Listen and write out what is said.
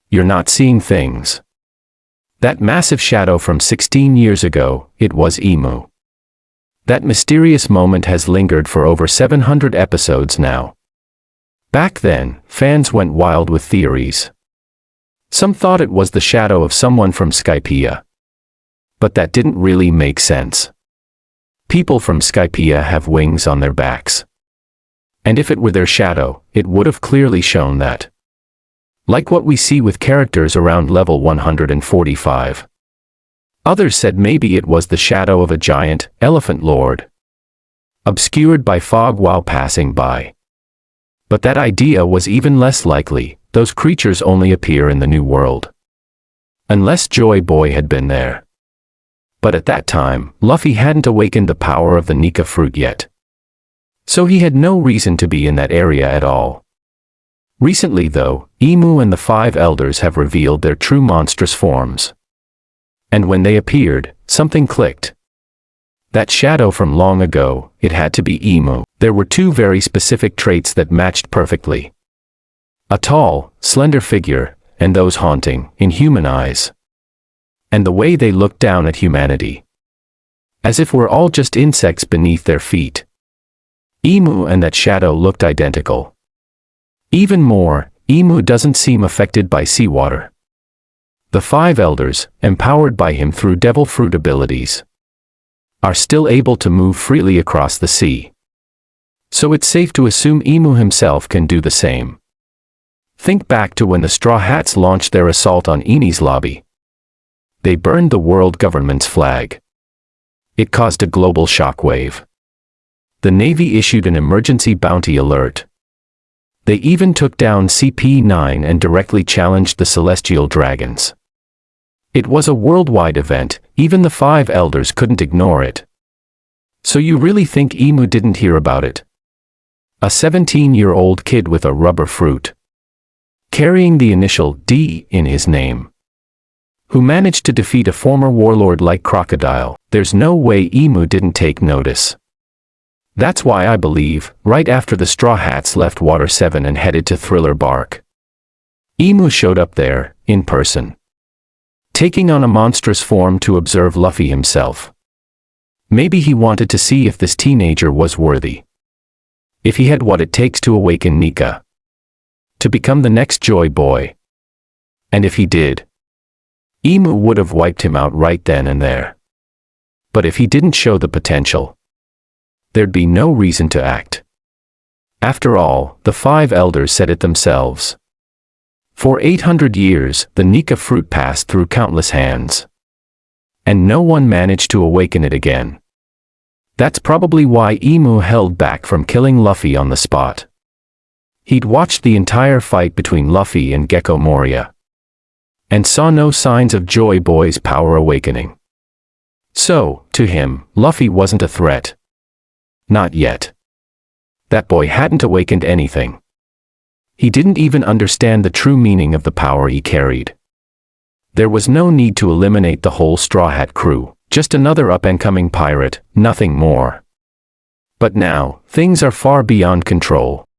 You're not seeing things. That massive shadow from 16 years ago, it was Imu. That mysterious moment has lingered for over 700 episodes now. Back then, fans went wild with theories. Some thought it was the shadow of someone from Skypiea. But that didn't really make sense. People from Skypiea have wings on their backs. And if it were their shadow, it would have clearly shown that. Like what we see with characters around level 145. Others said maybe it was the shadow of a giant, elephant lord, obscured by fog while passing by. But that idea was even less likely. Those creatures only appear in the New World. Unless Joy Boy had been there. But at that time, Luffy hadn't awakened the power of the Nika fruit yet. So he had no reason to be in that area at all. Recently though, Imu and the 5 elders have revealed their true monstrous forms. And when they appeared, something clicked. That shadow from long ago, it had to be Imu. There were 2 very specific traits that matched perfectly. A tall, slender figure, and those haunting, inhuman eyes. And the way they looked down at humanity. As if we're all just insects beneath their feet. Imu and that shadow looked identical. Even more, Imu doesn't seem affected by seawater. The 5 elders, empowered by him through devil fruit abilities, are still able to move freely across the sea. So it's safe to assume Imu himself can do the same. Think back to when the Straw Hats launched their assault on Enies Lobby. They burned the world government's flag. It caused a global shockwave. The Navy issued an emergency bounty alert. They even took down CP9 and directly challenged the Celestial Dragons. It was a worldwide event, even the 5 elders couldn't ignore it. So you really think Imu didn't hear about it? A 17-year-old kid with a rubber fruit, carrying the initial D in his name, who managed to defeat a former warlord like Crocodile. There's no way Imu didn't take notice. That's why I believe, right after the Straw Hats left Water 7 and headed to Thriller Bark, Imu showed up there, in person, taking on a monstrous form to observe Luffy himself. Maybe he wanted to see if this teenager was worthy. If he had what it takes to awaken Nika. To become the next Joy Boy. And if he did, Imu would have wiped him out right then and there. But if he didn't show the potential, there'd be no reason to act. After all, the 5 elders said it themselves. For 800 years, the Nika fruit passed through countless hands. And no one managed to awaken it again. That's probably why Imu held back from killing Luffy on the spot. He'd watched the entire fight between Luffy and Gecko Moria, and saw no signs of Joy Boy's power awakening. So, to him, Luffy wasn't a threat. Not yet. That boy hadn't awakened anything. He didn't even understand the true meaning of the power he carried. There was no need to eliminate the whole Straw Hat crew, just another up-and-coming pirate, nothing more. But now, things are far beyond control.